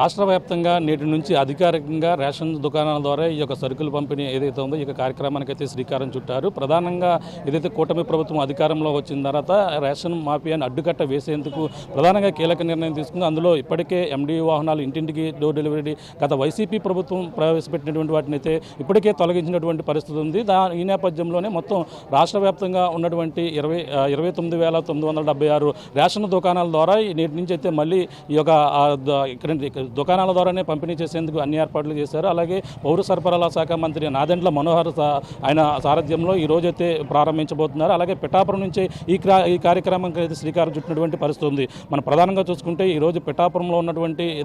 రాష్ట్ర వ్యాప్తంగా నేటి నుంచి అధికారికంగా రేషన్ దుకాణాల ద్వారా ఈ యొక్క సరుకుల పంపిణీ ఏదైతే ఉందో ఈ కార్యక్రమానికి అయితే శ్రీకారం చుట్టారు. ప్రధానంగా ఏదైతే కూటమి ప్రభుత్వం అధికారంలో వచ్చిన తర్వాత రేషన్ మాఫియాని అడ్డుకట్ట వేసేందుకు ప్రధానంగా కీలక నిర్ణయం తీసుకుంది. అందులో ఇప్పటికే ఎండి వాహనాలు ఇంటింటికి డోర్ డెలివరీ గత వైసీపీ ప్రభుత్వం ప్రవేశపెట్టినటువంటి వాటిని అయితే ఇప్పటికే తొలగించినటువంటి పరిస్థితి ఉంది. ఈ నేపథ్యంలోనే మొత్తం రాష్ట్ర వ్యాప్తంగా ఉన్నటువంటి 29,976 రేషన్ దుకాణాల ద్వారా నేటి నుంచి అయితే మళ్ళీ ఈ యొక్క దుకాణాల ద్వారానే పంపిణీ చేసేందుకు అన్ని ఏర్పాట్లు చేశారు. అలాగే పౌర సరఫరాల శాఖ మంత్రి నాదెండ్ల మనోహర్ ఆయన సారథ్యంలో ఈ రోజైతే ప్రారంభించబోతున్నారు. అలాగే పిఠాపురం నుంచి ఈ కార్యక్రమానికి అయితే శ్రీకారం చుట్టినటువంటి పరిస్థితి ఉంది. మనం ప్రధానంగా చూసుకుంటే ఈ రోజు పిఠాపురంలో ఉన్నటువంటి ఈ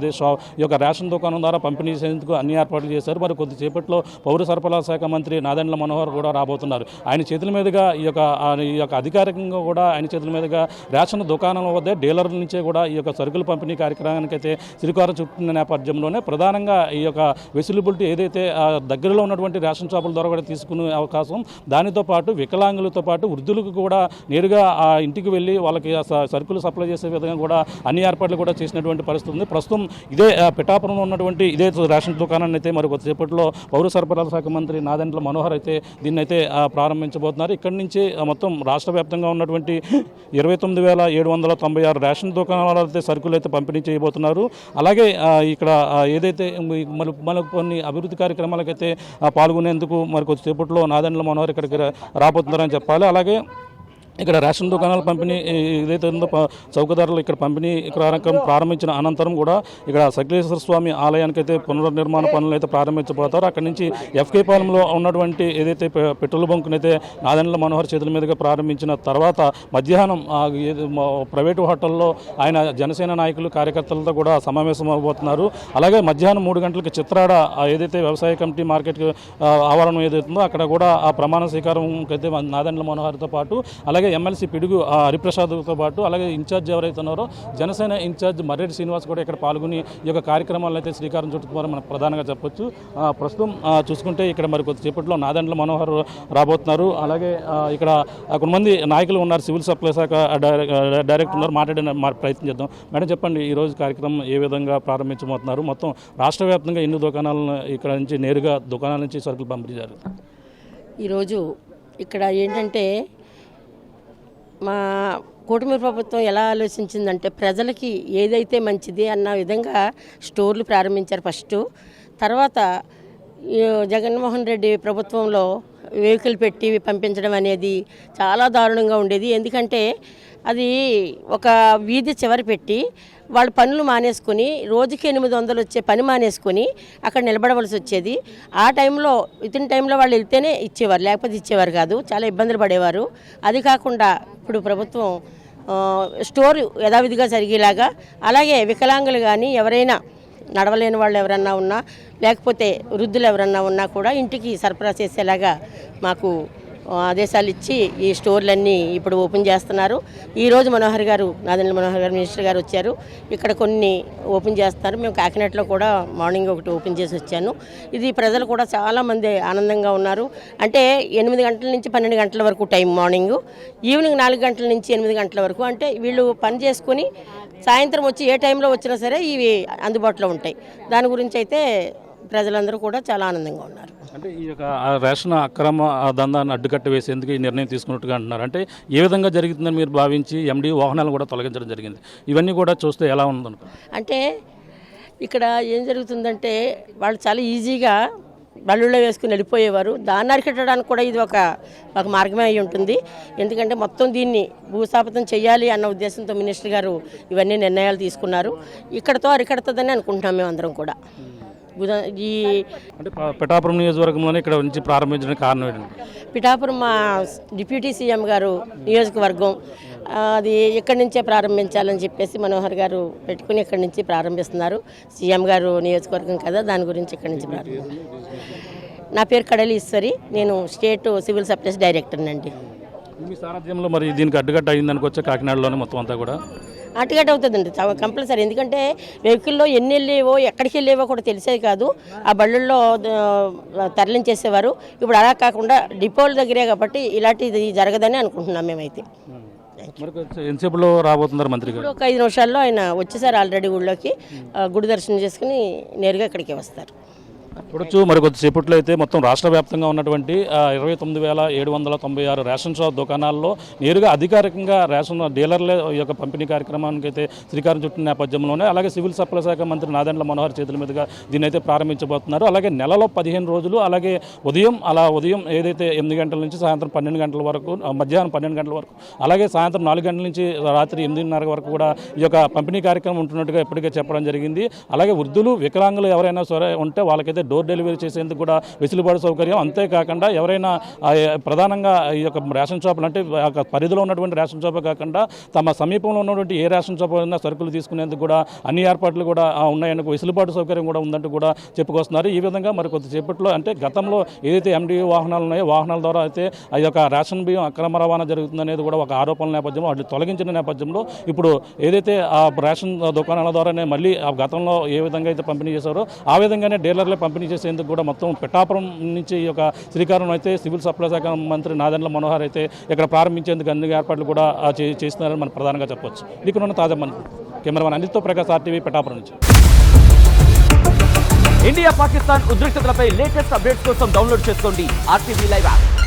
యొక్క రేషన్ దుకాణం ద్వారా పంపిణీ చేసేందుకు అన్ని ఏర్పాట్లు చేశారు. మరి కొద్దిసేపట్లో పౌర సరఫరాల శాఖ మంత్రి నాదెండ్ల మనోహర్ కూడా రాబోతున్నారు. ఆయన చేతుల మీదుగా ఈ యొక్క అధికారికంగా కూడా ఆయన చేతుల మీదుగా రేషన్ దుకాణాల వద్ద డీలర్ల నుంచే కూడా ఈ యొక్క సరుకుల పంపిణీ కార్యక్రమానికి అయితే శ్రీకారం చుట్టిన నేపథ్యంలోనే ప్రధానంగా ఈ యొక్క వెసులుబిలిటీ ఏదైతే దగ్గరలో ఉన్నటువంటి రేషన్ షాపుల ద్వారా కూడా తీసుకునే అవకాశం, దానితో పాటు వికలాంగులతో పాటు వృద్ధులకు కూడా నేరుగా ఆ ఇంటికి వెళ్ళి వాళ్ళకి సరుకులు సప్లై చేసే విధంగా కూడా అన్ని ఏర్పాట్లు కూడా చేసినటువంటి పరిస్థితి ఉంది. ప్రస్తుతం ఇదే పిఠాపురంలో ఉన్నటువంటి ఇదే రేషన్ దుకాణాన్ని అయితే మరి కొద్దిసేపట్లో పౌర సరఫరాల శాఖ మంత్రి నాదెండ్ల మనోహర్ అయితే దీన్ని అయితే ప్రారంభించబోతున్నారు. ఇక్కడి నుంచి మొత్తం రాష్ట్ర వ్యాప్తంగా ఉన్నటువంటి 29,796 రేషన్ దుకాణాల అయితే సరుకులు అయితే పంపిణీ చేయబోతున్నారు. అలాగే ఇక్కడ ఏదైతే మనకు కొన్ని అభివృద్ధి కార్యక్రమాలకైతే పాల్గొనేందుకు మరి కొద్దిసేపట్లో నాదెండ్ల మనోహర్ ఇక్కడికి రాబోతున్నారని చెప్పాలి. అలాగే ఇక్కడ రేషన్ దుకాణాల పంపిణీ ఏదైతే ఉందో చౌకధరలు ఇక్కడ పంపిణీ కార్యక్రమం ప్రారంభించిన అనంతరం కూడా ఇక్కడ సకలేశ్వర స్వామి ఆలయానికి అయితే పునర్నిర్మాణ పనులు అయితే ప్రారంభించబోతారు. అక్కడి నుంచి ఎఫ్కే పాలెంలో ఉన్నటువంటి ఏదైతే పెట్రోల్ బంకును అయితే నాదెండ్ల మనోహర్ చేతుల మీదుగా ప్రారంభించిన తర్వాత మధ్యాహ్నం ప్రైవేటు హోటల్లో ఆయన జనసేన నాయకులు కార్యకర్తలతో కూడా సమావేశం అవబోతున్నారు. అలాగే మధ్యాహ్నం 3 గంటలకు చిత్రాడ ఏదైతే వ్యవసాయ కమిటీ మార్కెట్ ఆవరణం ఏదైతుందో అక్కడ కూడా ఆ ప్రమాణ స్వీకారం అయితే నాదెండ్ల మనోహర్తో పాటు అలాగే ఎమ్మెల్సీ పిడుగు హరిప్రసాద్తో పాటు అలాగే ఇన్ఛార్జ్ ఎవరైతే ఉన్నారో జనసేన ఇన్ఛార్జ్ మర్రెడ్డి శ్రీనివాస్ కూడా ఇక్కడ పాల్గొని ఈ యొక్క కార్యక్రమాలను అయితే శ్రీకారం చుట్టుకున్నారని మనకు ప్రధానంగా చెప్పొచ్చు. ప్రస్తుతం చూసుకుంటే ఇక్కడ మరి కొద్దిసేపట్లో నాదెండ్ల మనోహర్ రాబోతున్నారు. అలాగే ఇక్కడ కొంతమంది నాయకులు ఉన్నారు, సివిల్ సప్లై శాఖ డైరెక్టర్ ఉన్నారు, మాట్లాడే ప్రయత్నం చేద్దాం. మేడం చెప్పండి, ఈరోజు కార్యక్రమం ఏ విధంగా ప్రారంభించబోతున్నారు? మొత్తం రాష్ట్ర వ్యాప్తంగా ఎన్ని దుకాణాలను ఇక్కడ నుంచి నేరుగా దుకాణాల నుంచి సరుకులు పంపిణీ చేశారు? ఈరోజు ఇక్కడ ఏంటంటే మా కూటమి ప్రభుత్వం ఎలా ఆలోచించిందంటే ప్రజలకి ఏదైతే మంచిది అన్న విధంగా స్టోర్లు ప్రారంభించారు ఫస్ట్. తర్వాత జగన్మోహన్ రెడ్డి ప్రభుత్వంలో వెహికల్ పెట్టి పంపించడం అనేది చాలా దారుణంగా ఉండేది. ఎందుకంటే అది ఒక వీధి చివరి పెట్టి వాళ్ళు పనులు మానేసుకొని రోజుకి 800 వచ్చే పని మానేసుకొని అక్కడ నిలబడవలసి వచ్చేది. ఆ టైంలో వితిన్ టైంలో వాళ్ళు వెళ్తేనే ఇచ్చేవారు, లేకపోతే ఇచ్చేవారు కాదు. చాలా ఇబ్బందులు పడేవారు. అది కాకుండా ఇప్పుడు ప్రభుత్వం స్టోర్ యథావిధిగా జరిగేలాగా, అలాగే వికలాంగులు కానీ ఎవరైనా నడవలేని వాళ్ళు ఎవరన్నా ఉన్నా లేకపోతే వృద్ధులు ఎవరన్నా ఉన్నా కూడా ఇంటికి సరఫరా చేసేలాగా మాకు ఆదేశాలు ఇచ్చి ఈ స్టోర్లన్నీ ఇప్పుడు ఓపెన్ చేస్తున్నారు. ఈరోజు నాదెండ్ల మనోహర్ గారు మినిస్టర్ గారు వచ్చారు. ఇక్కడ కొన్ని ఓపెన్ చేస్తున్నారు. మేము కాకినాడలో కూడా మార్నింగ్ ఒకటి ఓపెన్ చేసి వచ్చాను. ఇది ప్రజలు కూడా చాలామంది ఆనందంగా ఉన్నారు. అంటే 8 గంటల నుంచి 12 గంటల వరకు టైం మార్నింగ్, ఈవినింగ్ 4 గంటల నుంచి 8 గంటల వరకు. అంటే వీళ్ళు పని చేసుకొని సాయంత్రం వచ్చి ఏ టైంలో వచ్చినా సరే ఇవి అందుబాటులో ఉంటాయి. దాని గురించి అయితే ప్రజలందరూ కూడా చాలా ఆనందంగా ఉన్నారు. అంటే ఈ యొక్క రేషన్ అక్రమ దందాన్ని అడ్డుకట్ట వేసేందుకు ఈ నిర్ణయం తీసుకున్నట్టుగా అంటున్నారు. అంటే ఏ విధంగా జరుగుతుందని మీరు భావించి ఎండి వాహనాలను కూడా తొలగించడం జరిగింది? ఇవన్నీ కూడా చూస్తే ఎలా ఉందనుకో. అంటే ఇక్కడ ఏం జరుగుతుందంటే వాళ్ళు చాలా ఈజీగా బళ్ళుల్లో వేసుకుని వెళ్ళిపోయేవారు. దాన్ని అరికట్టడానికి కూడా ఇది ఒక మార్గమే అయి ఉంటుంది. ఎందుకంటే మొత్తం దీన్ని భూస్థాపితం చేయాలి అన్న ఉద్దేశంతో మినిస్టర్ గారు ఇవన్నీ నిర్ణయాలు తీసుకున్నారు. ఇక్కడతో అరికడుతుందని అనుకుంటున్నాం మేమందరం కూడా. అంటే పిఠాపురం నియోజకవర్గంలోనే ఇక్కడ నుంచి ప్రారంభించడానికి కారణం ఏంటంటే పిఠాపురం మా డిప్యూటీ సీఎం గారు నియోజకవర్గం అది ఇక్కడి నుంచే ప్రారంభించాలని చెప్పేసి మనోహర్ గారు పెట్టుకుని ఇక్కడి నుంచి ప్రారంభిస్తున్నారు. సీఎం గారు నియోజకవర్గం కదా, దాని గురించి ఇక్కడి నుంచి నా పేరు కడలి ఈశ్వరి, నేను స్టేట్ సివిల్ సప్లైస్ డైరెక్టర్నండి. మీ సారథ్యంలో మరి దీనికి అడ్డుకట్ట అయింది అనుకోవచ్చా? కాకినాడలోనే మొత్తం అంతా కూడా అటుగట్ అవుతుందండి కంపల్సరీ. ఎందుకంటే వెహికల్లో ఎన్ని వెళ్ళేవో ఎక్కడికి వెళ్ళేవో కూడా తెలిసేది కాదు. ఆ బళ్ళల్లో తరలించేసేవారు. ఇప్పుడు అలా కాకుండా డిపోల దగ్గరే కాబట్టి ఇలాంటిది జరగదని అనుకుంటున్నాం మేమైతే. మరి ఎంతసేపులో రాబోతున్నారు మంత్రి గారు? ఇప్పుడు ఒక 5 నిమిషాల్లో ఆయన వచ్చేసారు ఆల్రెడీ ఊళ్ళోకి. గుడి దర్శనం చేసుకుని నేరుగా ఇక్కడికి వస్తారు. చూడొచ్చు మరి కొద్దిసేపట్లో అయితే మొత్తం రాష్ట్ర వ్యాప్తంగా ఉన్నటువంటి 29,796 రేషన్ షాప్ దుకాణాల్లో నేరుగా అధికారికంగా రేషన్ డీలర్ల యొక్క పంపిణీ కార్యక్రమానికి అయితే శ్రీకారం చుట్టిన నేపథ్యంలోనే అలాగే సివిల్ సప్లై శాఖ మంత్రి నాదెండ్ల మనోహర్ చేతుల మీదుగా దీన్ని అయితే ప్రారంభించబోతున్నారు. అలాగే నెలలో 15 రోజులు అలాగే ఉదయం ఏదైతే 8 గంటల నుంచి సాయంత్రం 12 గంటల వరకు, మధ్యాహ్నం 12 గంటల వరకు, అలాగే సాయంత్రం 4 గంటల నుంచి రాత్రి 8:30 వరకు కూడా ఈ యొక్క పంపిణీ కార్యక్రమం ఉంటున్నట్టుగా ఇప్పటికే చెప్పడం జరిగింది. అలాగే వృద్ధులు, వికలాంగులు ఎవరైనా సరే ఉంటే వాళ్ళకైతే డోర్ డెలివరీ చేసేందుకు కూడా వెసులుబాటు సౌకర్యం. అంతేకాకుండా ఎవరైనా ప్రధానంగా ఈ యొక్క రేషన్ షాపులు అంటే పరిధిలో ఉన్నటువంటి రేషన్ షాపే కాకుండా తమ సమీపంలో ఉన్నటువంటి ఏ రేషన్ షాప్ అయినా సరుకులు తీసుకునేందుకు కూడా అన్ని ఏర్పాట్లు కూడా ఉన్నాయని వెసులుబాటు సౌకర్యం కూడా ఉందంటూ కూడా చెప్పుకొస్తున్నారు. ఈ విధంగా మరి కొద్దిసేపట్లో అంటే గతంలో ఏదైతే ఎండిఓ వాహనాలు ఉన్నాయో వాహనాల ద్వారా అయితే ఆ యొక్క రేషన్ బియ్యం అక్రమ రవాణా జరుగుతుందనేది కూడా ఒక ఆరోపణల నేపథ్యంలో వాటిని తొలగించిన నేపథ్యంలో ఇప్పుడు ఏదైతే ఆ రేషన్ దుకాణాల ద్వారానే మళ్ళీ ఆ గతంలో ఏ విధంగా అయితే పంపిణీ చేశారో ఆ విధంగానే డీలర్లే పంపిణీ చేసేందుకు కూడా మొత్తం పిఠాపురం నుంచి ఈ యొక్క శ్రీకారం అయితే సివిల్ సప్లై శాఖ మంత్రి నాదెండ్ల మనోహర్ అయితే ఇక్కడ ప్రారంభించేందుకు అన్ని ఏర్పాట్లు కూడా చేస్తున్నారని మనం ప్రధానంగా చెప్పొచ్చు. ఇక్కడ ఉన్న తాజా కెమెరామెన్ అనిల్తో ప్రకాష్, RTV, పిఠాపురం నుంచి. ఇండియా పాకిస్తాన్ ఉద్రిక్తతలపై లేటెస్ట్ అప్డేట్స్ కోసం డౌన్లోడ్ చేసుకోండి RTV లైవ్ యాప్.